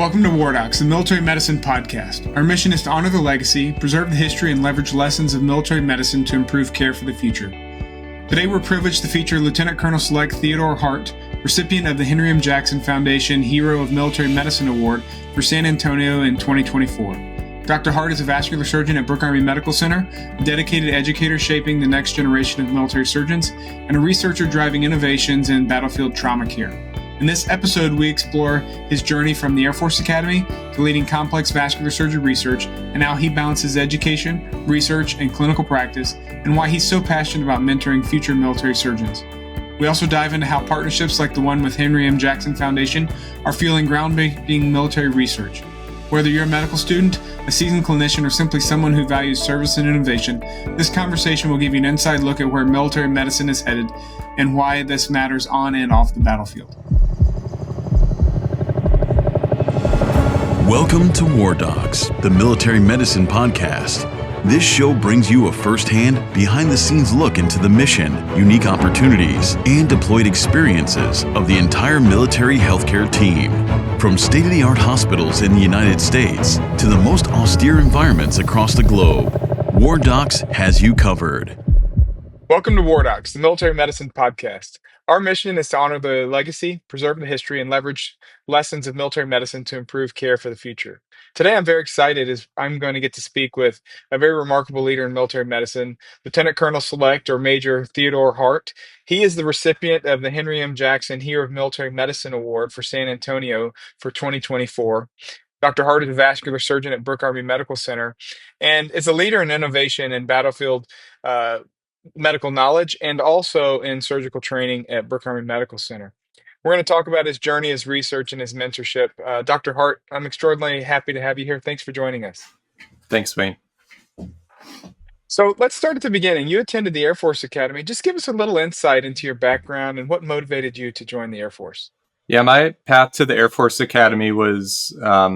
Welcome to WarDocs, the Military Medicine Podcast. Our mission is to honor the legacy, preserve the history, and leverage lessons of military medicine to improve care for the future. Today we're privileged to feature Lieutenant Colonel Select Theodore Hart, recipient of the Henry M. Jackson Foundation Hero of Military Medicine Award for San Antonio in 2024. Dr. Hart is a vascular surgeon at Brooke Army Medical Center, a dedicated educator shaping the next generation of military surgeons, and a researcher driving innovations in battlefield trauma care. In this episode, we explore his journey from the Air Force Academy to leading complex vascular surgery research and how he balances education, research, and clinical practice, and why he's so passionate about mentoring future military surgeons. We also dive into how partnerships like the one with Henry M. Jackson Foundation are fueling groundbreaking military research. Whether you're a medical student, a seasoned clinician, or simply someone who values service and innovation, this conversation will give you an inside look at where military medicine is headed and why this matters on and off the battlefield. Welcome to WarDocs, the Military Medicine Podcast. This show brings you a first-hand, behind-the-scenes look into the mission, unique opportunities, and deployed experiences of the entire military healthcare team. From state-of-the-art hospitals in the United States to the most austere environments across the globe, WarDocs has you covered. Welcome to WarDocs, the Military Medicine Podcast. Our mission is to honor the legacy, preserve the history, and leverage lessons of military medicine to improve care for the future. Today, I'm very excited as I'm going to get to speak with a very remarkable leader in military medicine, Lieutenant Colonel Select or Major Theodore Hart. He is the recipient of the Henry M. Jackson Hero of Military Medicine Award for San Antonio for 2024. Dr. Hart is a vascular surgeon at Brooke Army Medical Center and is a leader in innovation in battlefield medical knowledge and also in surgical training at Brooke Army Medical Center. We're going to talk about his journey, his research, and his mentorship. Dr. Hart, I'm extraordinarily happy to have you here. Thanks for joining us. Thanks, Wayne. So let's start at the beginning. You attended the Air Force Academy. Just give us a little insight into your background and what motivated you to join the Air Force. Yeah, my path to the Air Force Academy was, a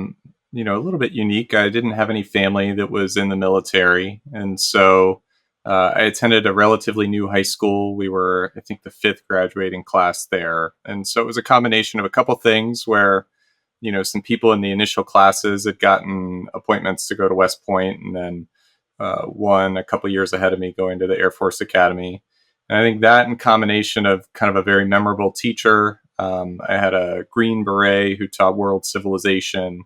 little bit unique. I didn't have any family that was in the military. And so I attended a relatively new high school. We were, I think, the fifth graduating class there. And so it was a combination of a couple things where, some people in the initial classes had gotten appointments to go to West Point, and then one a couple years ahead of me going to the Air Force Academy. And I think that in combination of kind of a very memorable teacher, I had a Green Beret who taught world civilization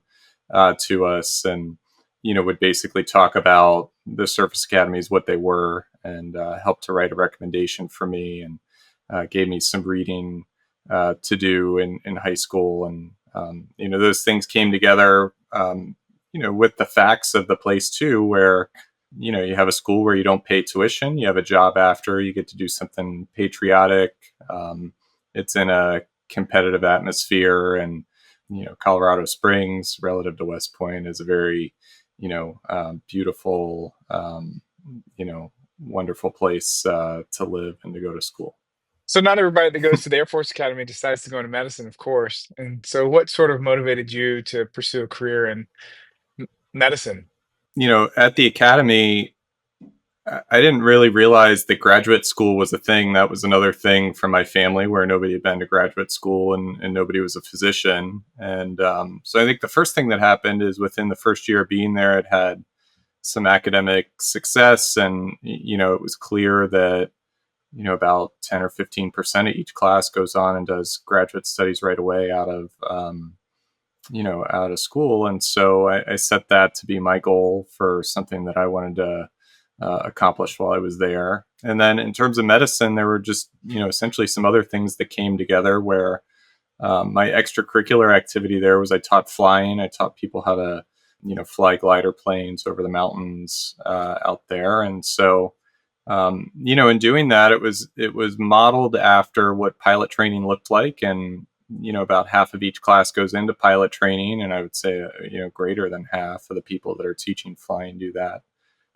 to us, and would basically talk about the service academies, what they were, and helped to write a recommendation for me, and gave me some reading to do in high school. And, those things came together, with the facts of the place too, where, you have a school where you don't pay tuition, you have a job after, you get to do something patriotic. It's in a competitive atmosphere, and, Colorado Springs relative to West Point is a very beautiful, wonderful place to live and to go to school. So not everybody that goes to the Air Force Academy decides to go into medicine, of course. And so what sort of motivated you to pursue a career in medicine? At the academy, I didn't really realize that graduate school was a thing. That was another thing from my family where nobody had been to graduate school and nobody was a physician. And so I think the first thing that happened is within the first year of being there, it had some academic success. And, it was clear that, about 10 or 15% of each class goes on and does graduate studies right away out of school. And so I set that to be my goal for something that I wanted to accomplished while I was there. And then in terms of medicine, there were just, essentially some other things that came together where my extracurricular activity there was I taught flying. I taught people how to, fly glider planes over the mountains out there. And so, in doing that, it was modeled after what pilot training looked like. And, about half of each class goes into pilot training. And I would say, greater than half of the people that are teaching flying do that.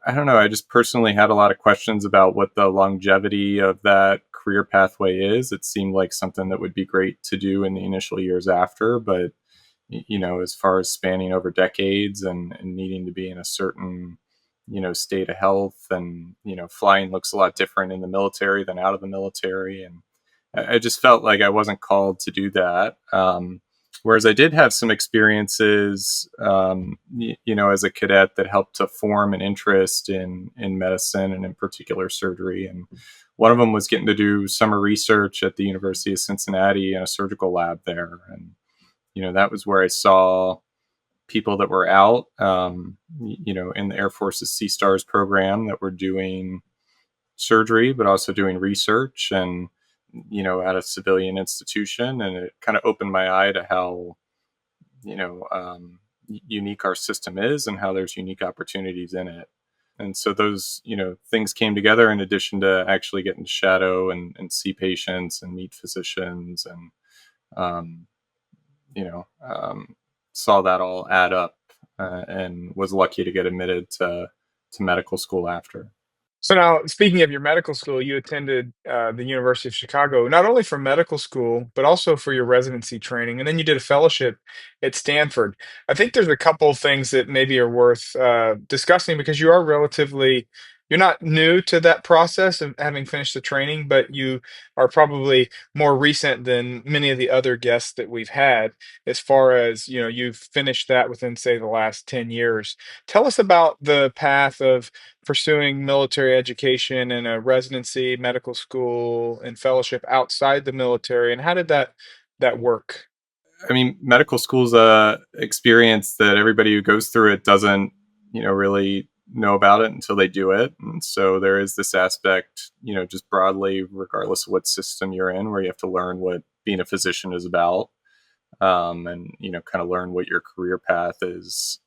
I don't know. I just personally had a lot of questions about what the longevity of that career pathway is. It seemed like something that would be great to do in the initial years after, but, as far as spanning over decades and needing to be in a certain, state of health and, flying looks a lot different in the military than out of the military. And I just felt like I wasn't called to do that. Whereas I did have some experiences, as a cadet that helped to form an interest in medicine and in particular surgery. And one of them was getting to do summer research at the University of Cincinnati in a surgical lab there. And, that was where I saw people that were out, in the Air Force's C-STARS program that were doing surgery, but also doing research and, at a civilian institution. And it kind of opened my eye to how, unique our system is and how there's unique opportunities in it. And so those, things came together in addition to actually getting to shadow and see patients and meet physicians and, saw that all add up and was lucky to get admitted to medical school after. So now, speaking of your medical school, you attended the University of Chicago, not only for medical school, but also for your residency training. And then you did a fellowship at Stanford. I think there's a couple of things that maybe are worth discussing because you're not new to that process of having finished the training, but you are probably more recent than many of the other guests that we've had as far as, you've finished that within, say, the last 10 years. Tell us about the path of pursuing military education and a residency, medical school, and fellowship outside the military, and how did that work? I mean, medical school's a experience that everybody who goes through it doesn't, really know about it until they do it. And so there is this aspect, just broadly, regardless of what system you're in, where you have to learn what being a physician is about. And, kind of learn what your career path is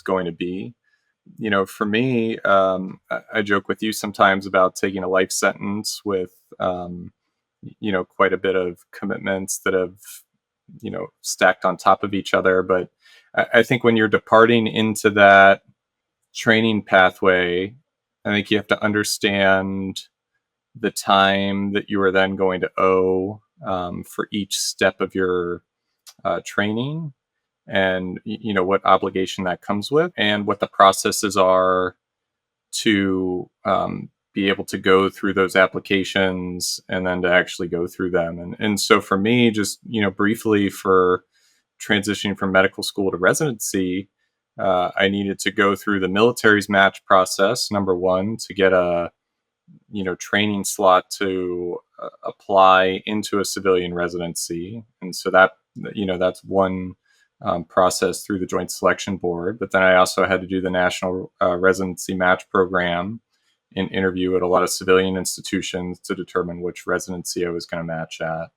going to be. For me, I joke with you sometimes about taking a life sentence with, quite a bit of commitments that have, stacked on top of each other. But I think when you're departing into that training pathway, I think you have to understand the time that you are then going to owe for each step of your training and what obligation that comes with and what the processes are to be able to go through those applications and then to actually go through them. And so for me, just briefly, for transitioning from medical school to residency, I needed to go through the military's match process, number one, to get a training slot to apply into a civilian residency. And so that's one process through the Joint Selection Board. But then I also had to do the National Residency Match Program and interview at a lot of civilian institutions to determine which residency I was going to match at.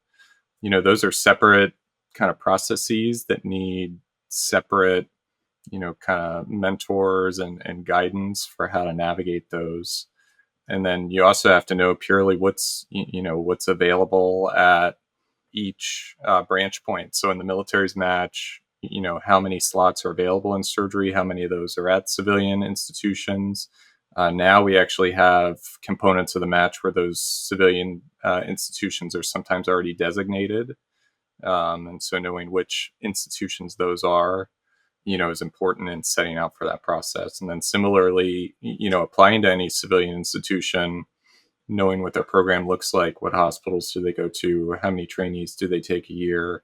Those are separate kind of processes that need separate, kind of mentors and guidance for how to navigate those. And then you also have to know purely what's available at each branch point. So in the military's match, how many slots are available in surgery, how many of those are at civilian institutions. Now we actually have components of the match where those civilian institutions are sometimes already designated. And so knowing which institutions those are, is important in setting out for that process. And then similarly, applying to any civilian institution, knowing what their program looks like, what hospitals do they go to, how many trainees do they take a year,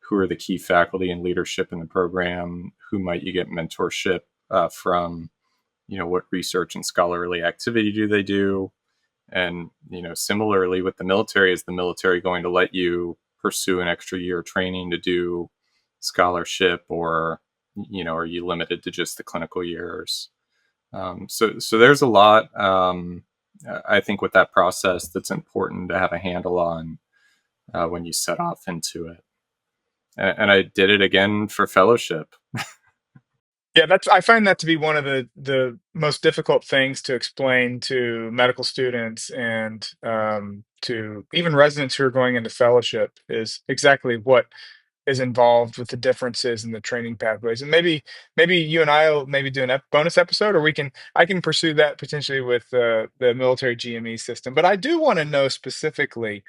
who are the key faculty and leadership in the program, who might you get mentorship from, what research and scholarly activity do they do. And, similarly with the military, is the military going to let you pursue an extra year of training to do scholarship, or, are you limited to just the clinical years? So there's a lot, I think, with that process that's important to have a handle on when you set off into it. And I did it again for fellowship. Yeah, I find that to be one of the most difficult things to explain to medical students and to even residents who are going into fellowship is exactly what is involved with the differences in the training pathways. And maybe you and I will maybe do an bonus episode, or I can pursue that potentially with the military GME system. But I do want to know specifically,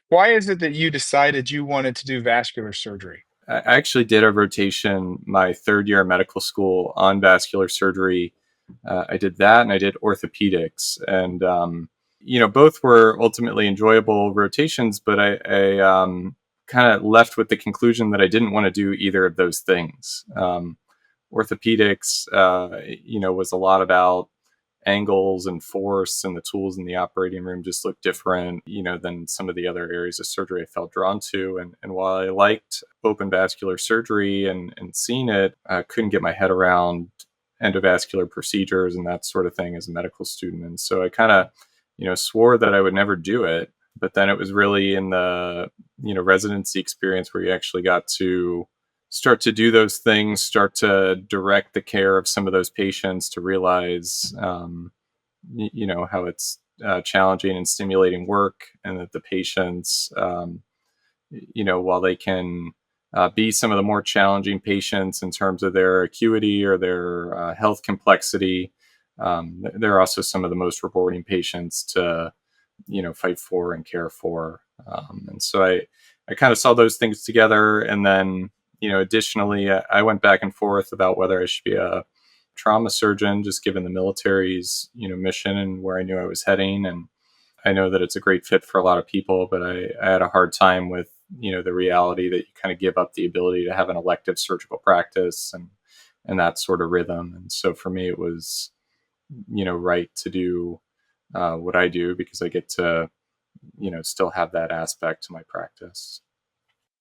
why is it that you decided you wanted to do vascular surgery? I actually did a rotation my third year of medical school on vascular surgery. I did that, and I did orthopedics, and both were ultimately enjoyable rotations. But I kind of left with the conclusion that I didn't want to do either of those things. Orthopedics, was a lot about angles and force, and the tools in the operating room just looked different, than some of the other areas of surgery I felt drawn to. And while I liked open vascular surgery and seeing it, I couldn't get my head around endovascular procedures and that sort of thing as a medical student. And so I kind of, swore that I would never do it. But then it was really in the, residency experience where you actually got to start to do those things, start to direct the care of some of those patients, to realize, how it's challenging and stimulating work, and that the patients, while they can be some of the more challenging patients in terms of their acuity or their health complexity, they're also some of the most rewarding patients to, fight for and care for. And so I kind of saw those things together. And then, additionally, I went back and forth about whether I should be a trauma surgeon, just given the military's, mission and where I knew I was heading. And I know that it's a great fit for a lot of people, but I had a hard time with, the reality that you kind of give up the ability to have an elective surgical practice and that sort of rhythm. And so for me, it was, right to do what I do, because I get to, still have that aspect to my practice.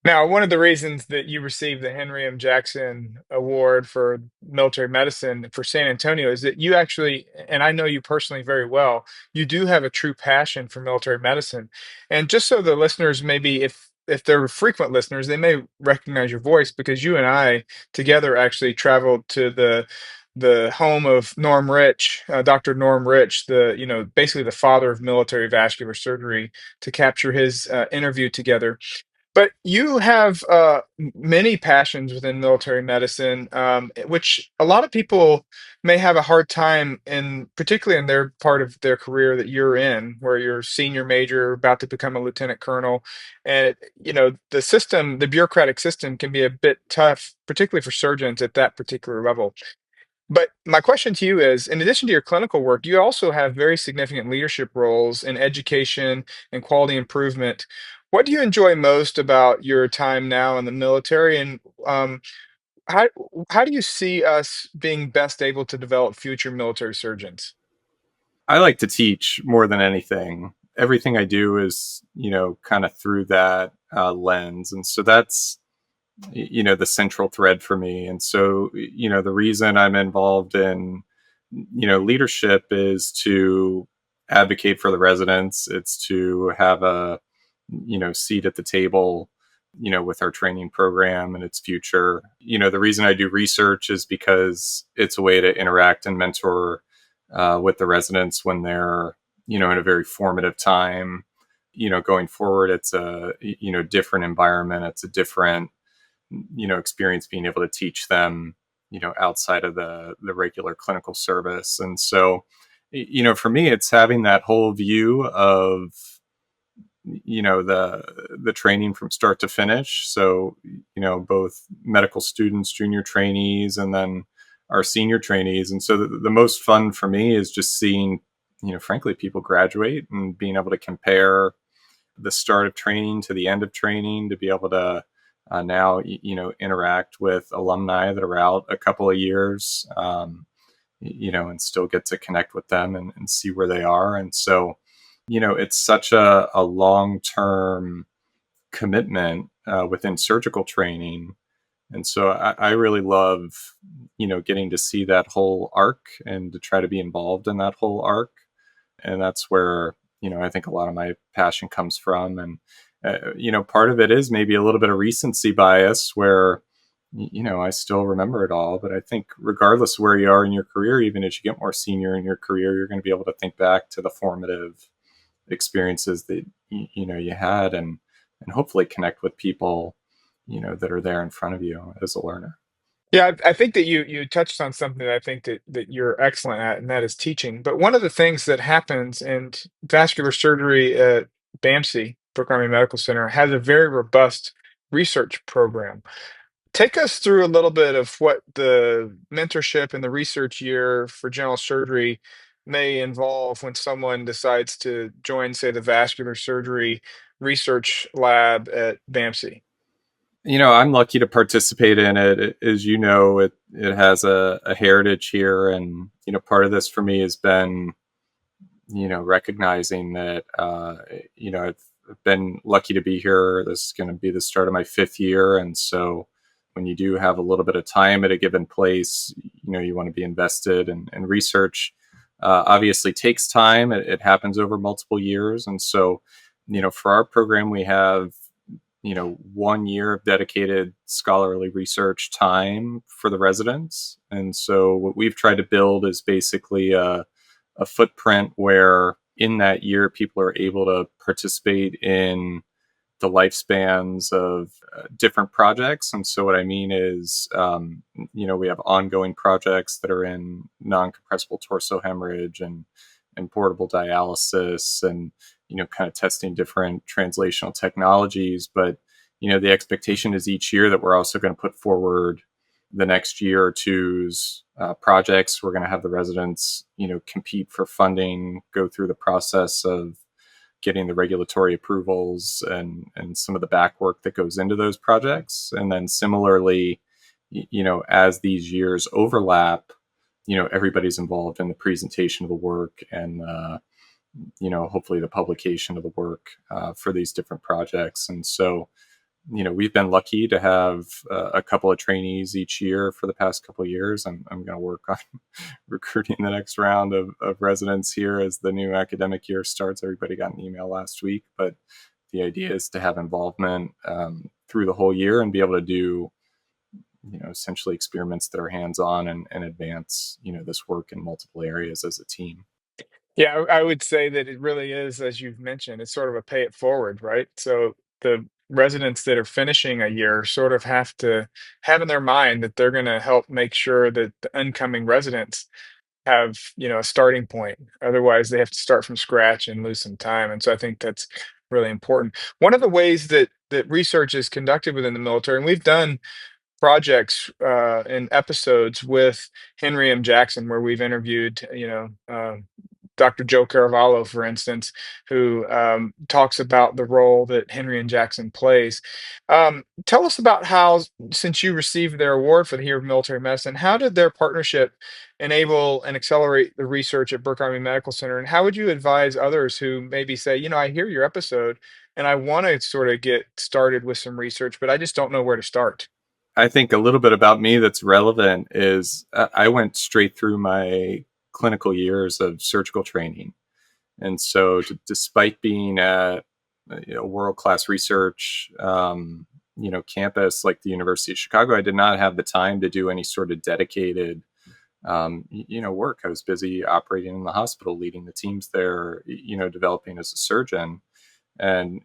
Now, one of the reasons that you received the Henry M. Jackson Award for military medicine for San Antonio is that you actually, and I know you personally very well, you do have a true passion for military medicine. And just so the listeners, maybe if they're frequent listeners, they may recognize your voice because you and I together actually traveled to the home of Norm Rich, Dr. Norm Rich, the basically the father of military vascular surgery, to capture his interview together. But you have many passions within military medicine, which a lot of people may have a hard time in, particularly in their part of their career that you're in, where you're senior major, about to become a lieutenant colonel, and the system, the bureaucratic system, can be a bit tough, particularly for surgeons at that particular level. But my question to you is, in addition to your clinical work, you also have very significant leadership roles in education and quality improvement. What do you enjoy most about your time now in the military, and um, how how do you see us being best able to develop future military surgeons? I like to teach more than anything. Everything I do is, kind of through that lens. And so that's, the central thread for me. And so, the reason I'm involved in, leadership is to advocate for the residents. It's to have a, seat at the table, with our training program and its future. The reason I do research is because it's a way to interact and mentor with the residents when they're, in a very formative time. Going forward, it's a, different environment. It's a different, experience being able to teach them, outside of the regular clinical service. And so, for me, it's having that whole view of, the training from start to finish. So, both medical students, junior trainees, and then our senior trainees. And so the most fun for me is just seeing, frankly, people graduate and being able to compare the start of training to the end of training, to be able to now, interact with alumni that are out a couple of years, and still get to connect with them and see where they are. And so, it's such a long-term commitment within surgical training. And so I really love, getting to see that whole arc and to try to be involved in that whole arc. And that's where, I think a lot of my passion comes from. And, part of it is maybe a little bit of recency bias where, I still remember it all. But I think regardless of where you are in your career, even as you get more senior in your career, you're going to be able to think back to the formative experiences that, you had, and hopefully connect with people, that are there in front of you as a learner. Yeah, I think that you touched on something that I think that you're excellent at, and that is teaching. But one of the things that happens in vascular surgery at BAMC, Brooke Army Medical Center, has a very robust research program. Take us through a little bit of what the mentorship and the research year for general surgery may involve when someone decides to join, say, the vascular surgery research lab at BAMC? I'm lucky to participate in it. As you know, it has a heritage here, and part of this for me has been recognizing that I've been lucky to be here. This is going to be the start of my 5th year, and so when you do have a little bit of time at a given place, you want to be invested, and research obviously takes time. It happens over multiple years, and so for our program we have 1 year of dedicated scholarly research time for the residents. And so what we've tried to build is basically a footprint where in that year people are able to participate in the lifespans of different projects. And so what I mean is, we have ongoing projects that are in non-compressible torso hemorrhage and portable dialysis, and kind of testing different translational technologies. But the expectation is each year that we're also going to put forward the next year or two's projects. We're going to have the residents compete for funding, go through the process of getting the regulatory approvals and some of the back work that goes into those projects. And then similarly, as these years overlap, everybody's involved in the presentation of the work and hopefully the publication of the work for these different projects. And so we've been lucky to have a couple of trainees each year for the past couple of years. I'm going to work on recruiting the next round of residents here as the new academic year starts. Everybody got an email last week, but the idea is to have involvement through the whole year and be able to do essentially experiments that are hands-on and advance this work in multiple areas as a team. Yeah, I would say that it really is, as you've mentioned, it's sort of a pay it forward, right? So the residents that are finishing a year sort of have to have in their mind that they're going to help make sure that the incoming residents have, a starting point. Otherwise, they have to start from scratch and lose some time. And so I think that's really important. One of the ways that research is conducted within the military, and we've done projects and episodes with Henry M. Jackson, where we've interviewed, Dr. Joe Caravallo, for instance, who talks about the role that Henry and Jackson plays. Tell us about how, since you received their award for the Hero of Military Medicine, how did their partnership enable and accelerate the research at Brooke Army Medical Center? And how would you advise others who maybe say, I hear your episode and I want to sort of get started with some research, but I just don't know where to start? I think a little bit about me that's relevant is I went straight through my clinical years of surgical training. And so despite being at world-class research, campus like the University of Chicago, I did not have the time to do any sort of dedicated, work. I was busy operating in the hospital, leading the teams there, developing as a surgeon. And,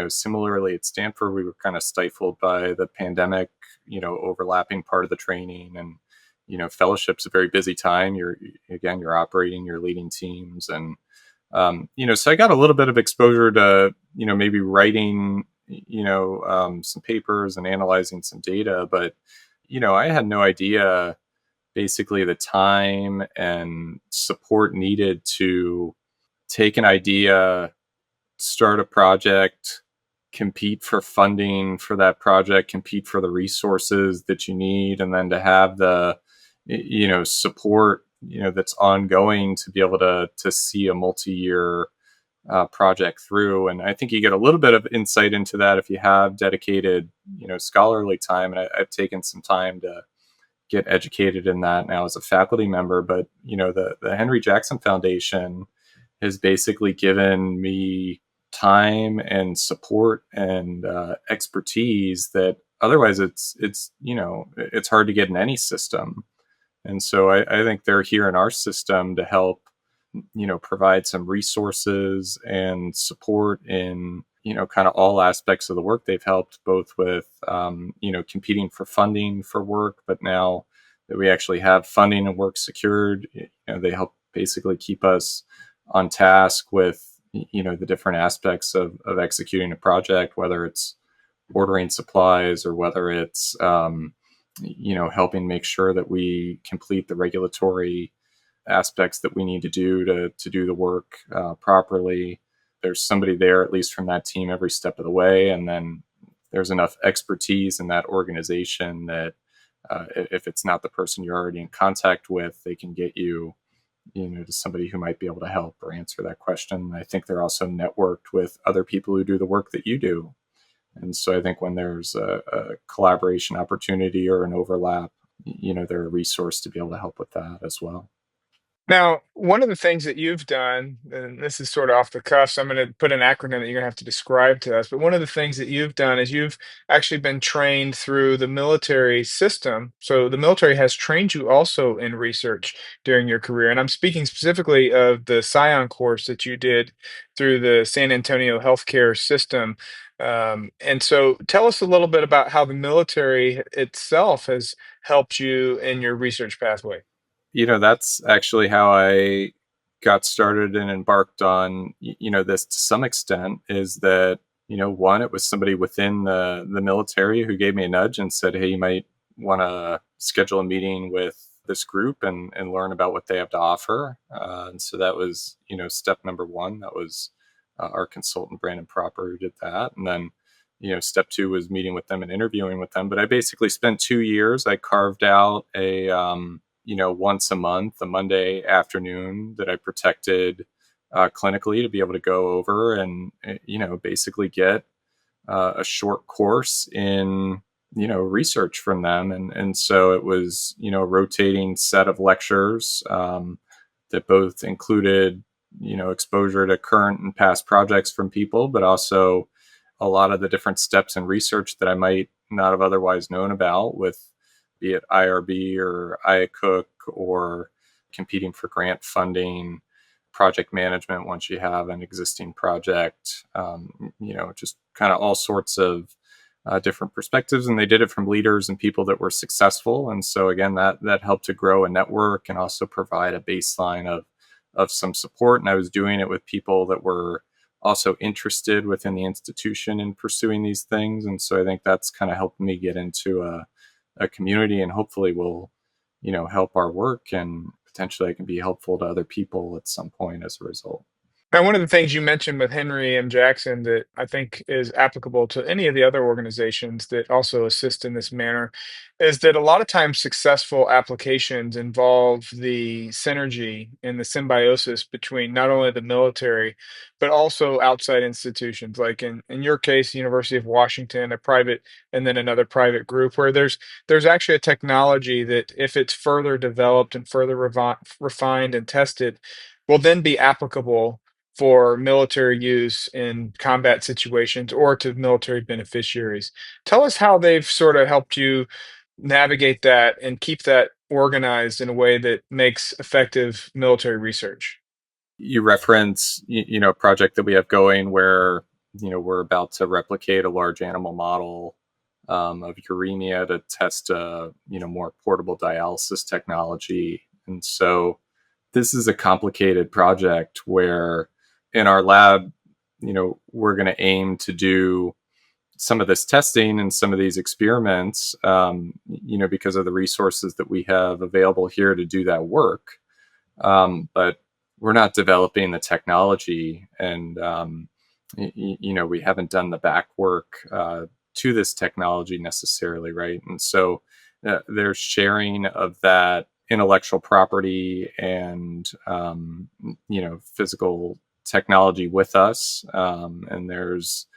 similarly at Stanford, we were kind of stifled by the pandemic, overlapping part of the training, and, fellowship's a very busy time. You're operating, you're leading teams. And, so I got a little bit of exposure to, maybe writing, some papers and analyzing some data, but, I had no idea basically the time and support needed to take an idea, start a project, compete for funding for that project, compete for the resources that you need, and then to have the support that's ongoing to be able to see a multi-year project through. And I think you get a little bit of insight into that if you have dedicated scholarly time. And I've taken some time to get educated in that now as a faculty member. But the Henry Jackson Foundation has basically given me time and support and expertise that otherwise it's hard to get in any system. And so I think they're here in our system to help provide some resources and support in kind of all aspects of the work. They've helped both with competing for funding for work, but now that we actually have funding and work secured, they help basically keep us on task with the different aspects of executing a project, whether it's ordering supplies or whether it's helping make sure that we complete the regulatory aspects that we need to do to do the work properly. there's somebody there, at least from that team, every step of the way. And then there's enough expertise in that organization that if it's not the person you're already in contact with, they can get you, to somebody who might be able to help or answer that question. I think they're also networked with other people who do the work that you do. And so I think when there's a collaboration opportunity or an overlap, they're a resource to be able to help with that as well. Now, one of the things that you've done, and this is sort of off the cuff, so I'm going to put an acronym that you're going to have to describe to us. But one of the things that you've done is you've actually been trained through the military system. So the military has trained you also in research during your career. And I'm speaking specifically of the Scion course that you did through the San Antonio healthcare system. And so tell us a little bit about how the military itself has helped you in your research pathway. That's actually how I got started and embarked on, this to some extent, is that, one, it was somebody within the military who gave me a nudge and said, hey, you might want to schedule a meeting with this group and learn about what they have to offer. And so that was, step number one. That was our consultant, Brandon Proper, who did that. And then, step two was meeting with them and interviewing with them. But I basically spent 2 years. I carved out a, once a month, a Monday afternoon that I protected clinically to be able to go over and, basically get a short course in, research from them. And so it was, a rotating set of lectures that both included, exposure to current and past projects from people, but also a lot of the different steps in research that I might not have otherwise known about, with be it IRB or IACUC or competing for grant funding, project management once you have an existing project, just kind of all sorts of different perspectives. And they did it from leaders and people that were successful. And so again, that helped to grow a network and also provide a baseline of some support. And I was doing it with people that were also interested within the institution in pursuing these things. And so I think that's kind of helped me get into a community, and hopefully will, help our work, and potentially I can be helpful to other people at some point as a result. Now, one of the things you mentioned with Henry M. Jackson that I think is applicable to any of the other organizations that also assist in this manner is that a lot of times successful applications involve the synergy and the symbiosis between not only the military, but also outside institutions, like in your case, University of Washington, a private, and then another private group where there's actually a technology that, if it's further developed and further refined and tested, will then be applicable for military use in combat situations or to military beneficiaries. Tell us how they've sort of helped you navigate that and keep that organized in a way that makes effective military research. You reference, a project that we have going where, we're about to replicate a large animal model of uremia to test, more portable dialysis technology. And so this is a complicated project where in our lab, we're going to aim to do some of this testing and some of these experiments, because of the resources that we have available here to do that work. But we're not developing the technology, and, we haven't done the back work to this technology necessarily, right? And so there's sharing of that intellectual property and, physical technology with us. And there's,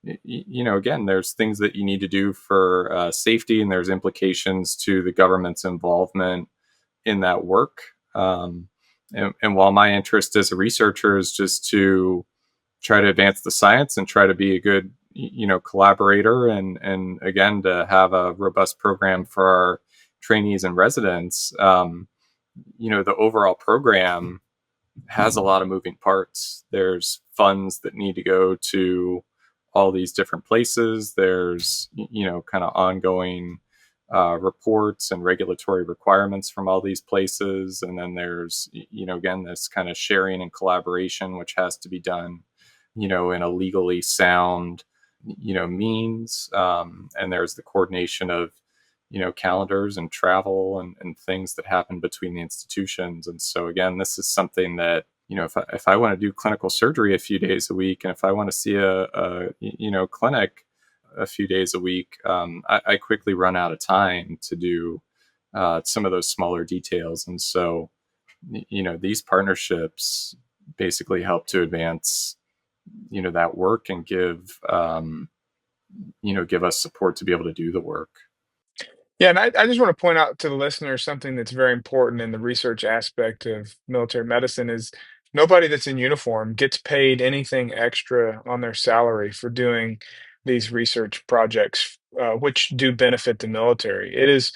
again, there's things that you need to do for safety, and there's implications to the government's involvement in that work. And while my interest as a researcher is just to try to advance the science and try to be a good, collaborator, and again, to have a robust program for our trainees and residents, the overall program has a lot of moving parts. There's funds that need to go to all these different places. There's, kind of ongoing reports and regulatory requirements from all these places. And then there's, again, this kind of sharing and collaboration, which has to be done, in a legally sound, means. And there's the coordination of, calendars and travel and things that happen between the institutions. And so again, this is something that if I want to do clinical surgery a few days a week, and if I want to see a clinic a few days a week, I quickly run out of time to do some of those smaller details. And so, these partnerships basically help to advance, that work and give us support to be able to do the work. Yeah, and I just want to point out to the listeners something that's very important in the research aspect of military medicine is nobody that's in uniform gets paid anything extra on their salary for doing these research projects, which do benefit the military. It is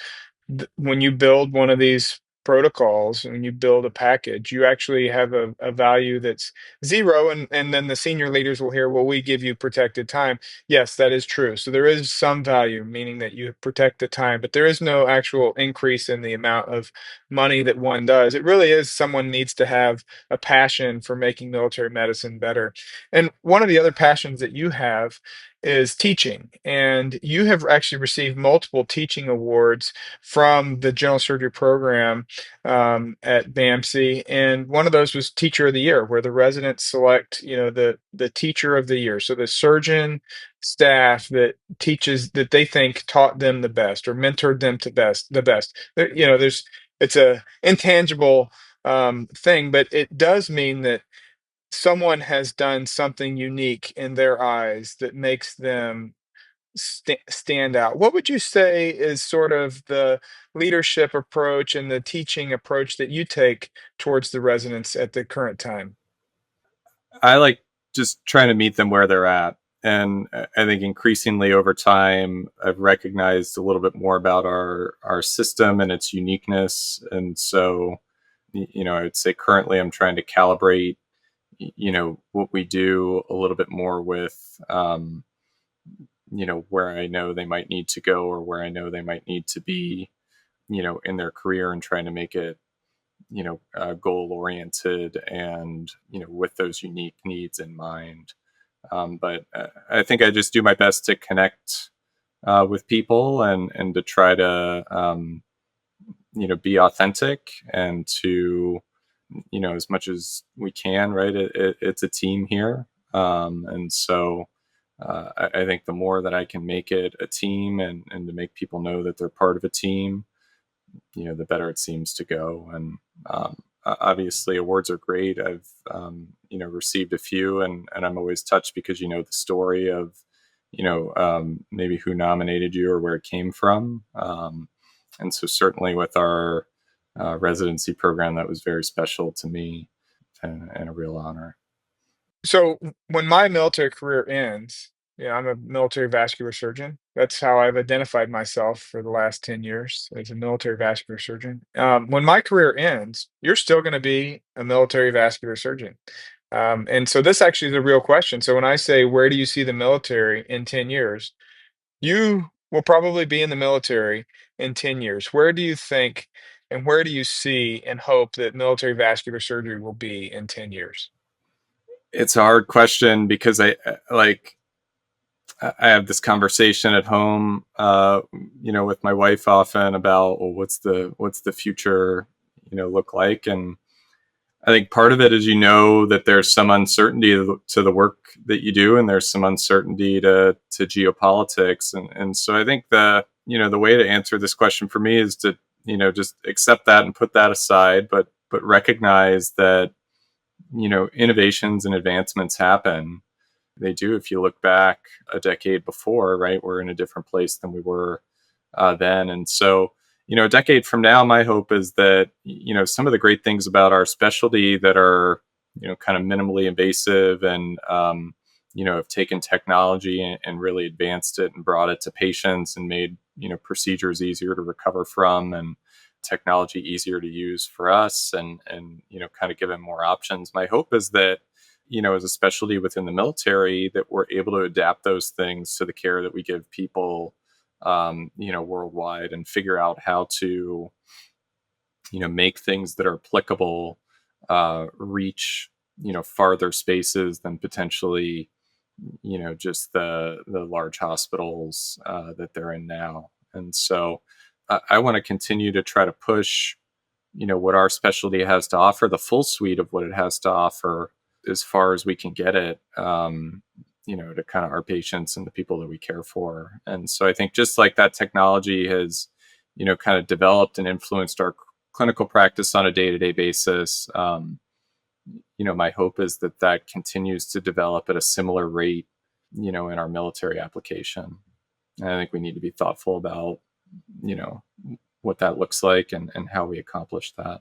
when you build one of these protocols and you build a package, you actually have a value that's zero, and then the senior leaders will hear, well, we give you protected time. Yes, that is true. So there is some value, meaning that you protect the time, but there is no actual increase in the amount of money that one does. It really is someone needs to have a passion for making military medicine better. And one of the other passions that you have is teaching. And you have actually received multiple teaching awards from the general surgery program at BAMC. And one of those was Teacher of the Year, where the residents select, the teacher of the year. So the surgeon staff that teaches that they think taught them the best or mentored them to the best. It's a intangible thing, but it does mean that someone has done something unique in their eyes that makes them stand out. What would you say is sort of the leadership approach and the teaching approach that you take towards the residents at the current time? I like just trying to meet them where they're at. And I think increasingly over time, I've recognized a little bit more about our system and its uniqueness. And so, I would say currently I'm trying to calibrate, what we do a little bit more with, where I know they might need to go or where I know they might need to be, in their career, and trying to make it, goal oriented and, with those unique needs in mind. But I think I just do my best to connect with people and to try to, be authentic and to, as much as we can, right? It's a team here. And so I think the more that I can make it a team and to make people know that they're part of a team, the better it seems to go. And obviously awards are great. I've, received a few, and I'm always touched because, the story of, maybe who nominated you or where it came from. And so certainly with our residency program, that was very special to me and a real honor. So when my military career ends, I'm a military vascular surgeon. That's how I've identified myself for the last 10 years as a military vascular surgeon. When my career ends, you're still going to be a military vascular surgeon. And so this actually is a real question. So when I say, where do you see the military in 10 years? You will probably be in the military in 10 years. Where do you think and where do you see and hope that military vascular surgery will be in 10 years? It's a hard question because I have this conversation at home, with my wife often about, well, what's the future, look like. And I think part of it is, that there's some uncertainty to the work that you do, and there's some uncertainty to geopolitics. And so I think the way to answer this question for me is to, just accept that and put that aside, but recognize that, innovations and advancements happen. They do. If you look back a decade before, right, we're in a different place than we were then. And so, a decade from now, my hope is that, some of the great things about our specialty that are, kind of minimally invasive and, have taken technology and really advanced it and brought it to patients and made, procedures easier to recover from, and technology easier to use for us, and kind of given more options. My hope is that, as a specialty within the military, that we're able to adapt those things to the care that we give people, worldwide, and figure out how to, make things that are applicable, reach, farther spaces than potentially, just the large hospitals that they're in now. And so I want to continue to try to push, what our specialty has to offer, the full suite of what it has to offer, as far as we can get it, to kind of our patients and the people that we care for. And so I think just like that technology has, kind of developed and influenced our clinical practice on a day-to-day basis. My hope is that that continues to develop at a similar rate, in our military application. And I think we need to be thoughtful about, you know, what that looks like and how we accomplish that.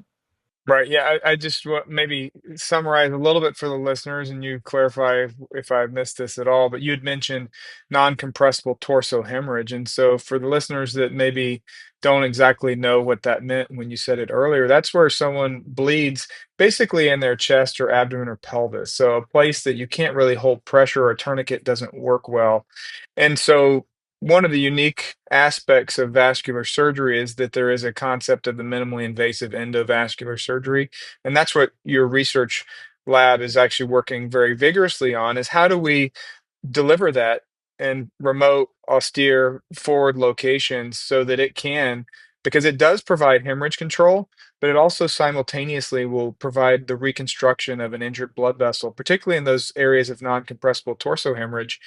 Right. Yeah. I just want maybe summarize a little bit for the listeners and you clarify if I missed this at all. But you had mentioned non-compressible torso hemorrhage. And so for the listeners that maybe don't exactly know what that meant when you said it earlier, that's where someone bleeds basically in their chest or abdomen or pelvis. So a place that you can't really hold pressure or a tourniquet doesn't work well. And so one of the unique aspects of vascular surgery is that there is a concept of the minimally invasive endovascular surgery. And that's what your research lab is actually working very vigorously on is how do we deliver that in remote, austere, forward locations so that it can, because it does provide hemorrhage control, but it also simultaneously will provide the reconstruction of an injured blood vessel, particularly in those areas of non-compressible torso hemorrhage.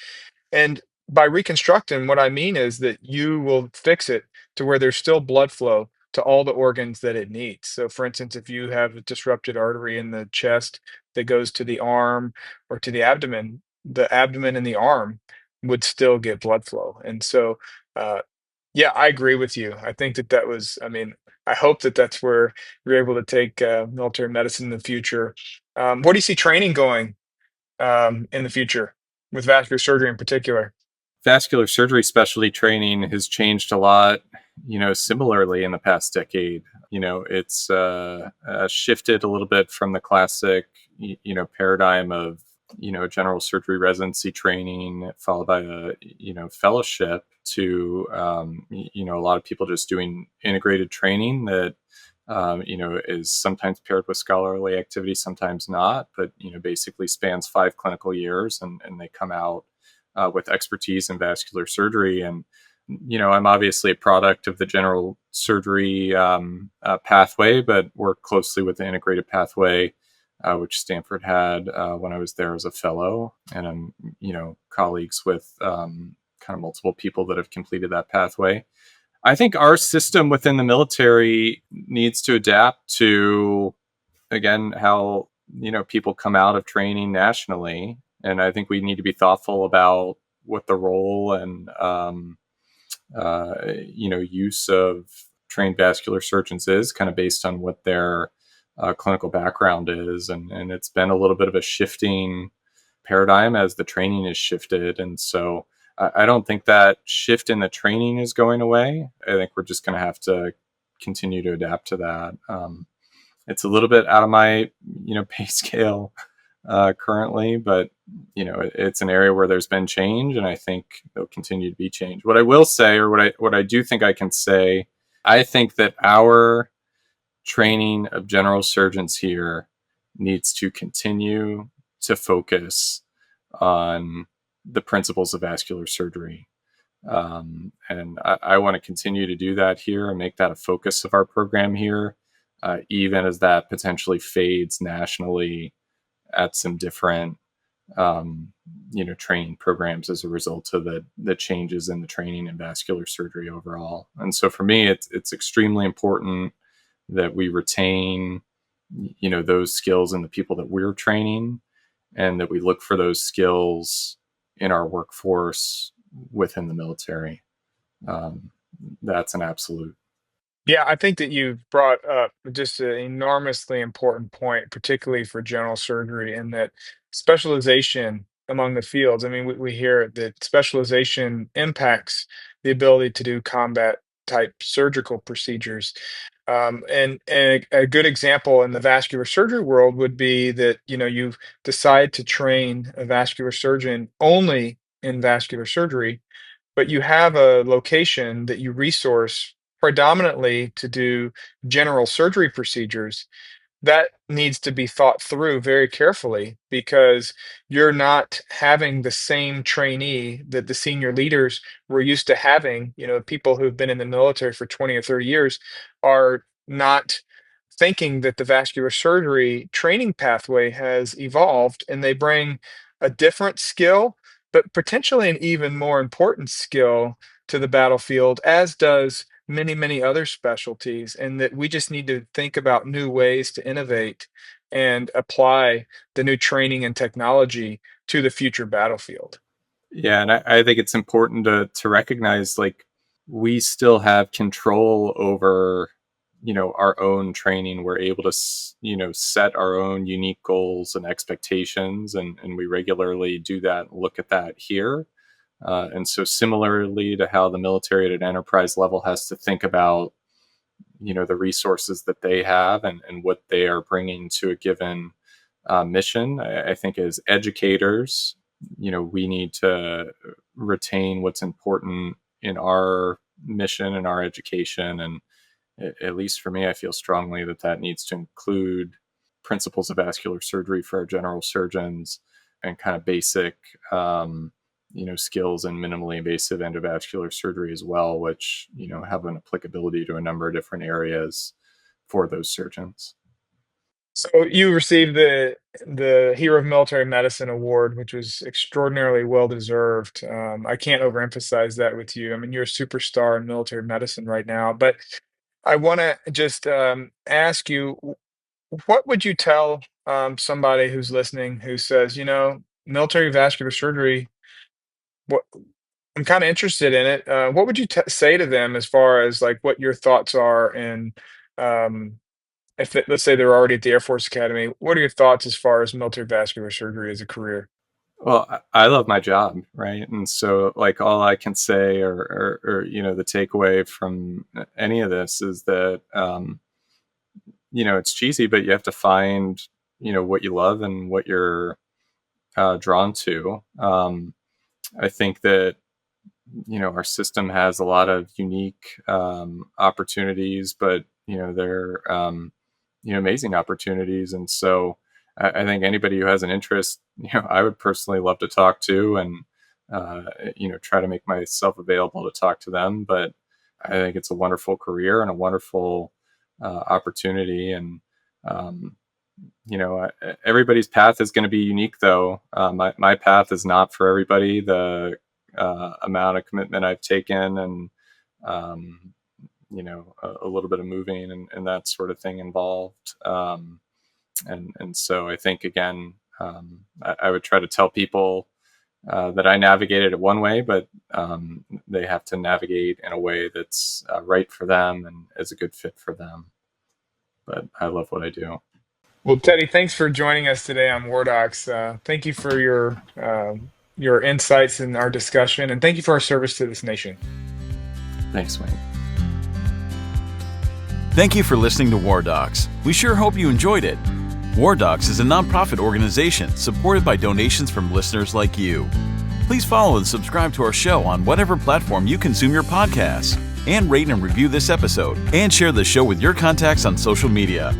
And by reconstructing, what I mean is that you will fix it to where there's still blood flow to all the organs that it needs. So, for instance, if you have a disrupted artery in the chest that goes to the arm or to the abdomen and the arm would still get blood flow. And so, uh, yeah, I agree with you. I think that that was, I mean, I hope that that's where you're able to take military medicine in the future. Where do you see training going in the future with vascular surgery in particular? Vascular surgery specialty training has changed a lot, similarly in the past decade. It's shifted a little bit from the classic, paradigm of, general surgery residency training followed by a, fellowship to, a lot of people just doing integrated training that, is sometimes paired with scholarly activity, sometimes not, but, basically spans 5 clinical years and they come out with expertise in vascular surgery. And, I'm obviously a product of the general surgery pathway, but work closely with the integrated pathway, which Stanford had when I was there as a fellow. And I'm, colleagues with kind of multiple people that have completed that pathway. I think our system within the military needs to adapt to, again, how, people come out of training nationally. And I think we need to be thoughtful about what the role and, use of trained vascular surgeons is kind of based on what their clinical background is. And it's been a little bit of a shifting paradigm as the training is shifted. And so I don't think that shift in the training is going away. I think we're just going to have to continue to adapt to that. It's a little bit out of my, pay scale currently, but it's an area where there's been change, and I think there'll continue to be change. What I will say, or what I do think I can say, I think that our training of general surgeons here needs to continue to focus on the principles of vascular surgery. And I want to continue to do that here and make that a focus of our program here, even as that potentially fades nationally at some different, training programs as a result of the changes in the training in vascular surgery overall. And so for me, it's extremely important that we retain, those skills in the people that we're training, and that we look for those skills in our workforce within the military. That's an absolute. Yeah, I think that you've brought up just an enormously important point, particularly for general surgery, and that specialization among the fields. I mean, we hear that specialization impacts the ability to do combat type surgical procedures. And a good example in the vascular surgery world would be that, you decide to train a vascular surgeon only in vascular surgery, but you have a location that you resource predominantly to do general surgery procedures. That needs to be thought through very carefully because you're not having the same trainee that the senior leaders were used to having. People who've been in the military for 20 or 30 years are not thinking that the vascular surgery training pathway has evolved and they bring a different skill, but potentially an even more important skill to the battlefield, as does many, many other specialties, and that we just need to think about new ways to innovate and apply the new training and technology to the future battlefield. Yeah, and I think it's important to recognize, like, we still have control over, our own training. We're able to, set our own unique goals and expectations, and we regularly do that, look at that here. And so similarly to how the military at an enterprise level has to think about, the resources that they have and what they are bringing to a given mission, I think as educators, we need to retain what's important in our mission and our education. And at least for me, I feel strongly that that needs to include principles of vascular surgery for our general surgeons and kind of basic, skills in minimally invasive endovascular surgery as well, which, have an applicability to a number of different areas for those surgeons. So you received the Hero of Military Medicine Award, which was extraordinarily well deserved. I can't overemphasize that with you. I mean, you're a superstar in military medicine right now. But I want to just ask you, what would you tell somebody who's listening who says, military vascular surgery, what I'm kind of interested in it. What would you say to them as far as like what your thoughts are and um, let's say they're already at the Air Force Academy, what are your thoughts as far as military vascular surgery as a career? Well, I love my job, right? And so, like, all I can say, or the takeaway from any of this is that, it's cheesy, but you have to find, what you love and what you're drawn to. I think that, our system has a lot of unique opportunities, but, they're, amazing opportunities. And so I think anybody who has an interest, I would personally love to talk to and, try to make myself available to talk to them. But I think it's a wonderful career and a wonderful opportunity. And, everybody's path is going to be unique, though. My path is not for everybody. The amount of commitment I've taken and, a little bit of moving and that sort of thing involved. And so I think, again, I would try to tell people that I navigated it one way, but they have to navigate in a way that's right for them and is a good fit for them. But I love what I do. Well, Teddy, thanks for joining us today on WarDocs. Thank you for your insights in our discussion, and thank you for our service to this nation. Thanks, Wayne. Thank you for listening to WarDocs. We sure hope you enjoyed it. WarDocs is a nonprofit organization supported by donations from listeners like you. Please follow and subscribe to our show on whatever platform you consume your podcasts, and rate and review this episode, and share the show with your contacts on social media.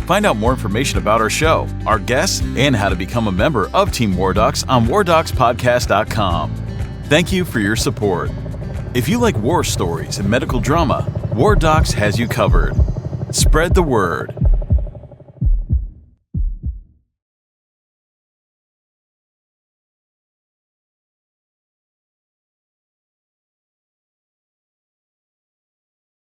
Find out more information about our show, our guests, and how to become a member of Team WarDocs on wardocspodcast.com. Thank you for your support. If you like war stories and medical drama, WarDocs has you covered. Spread the word.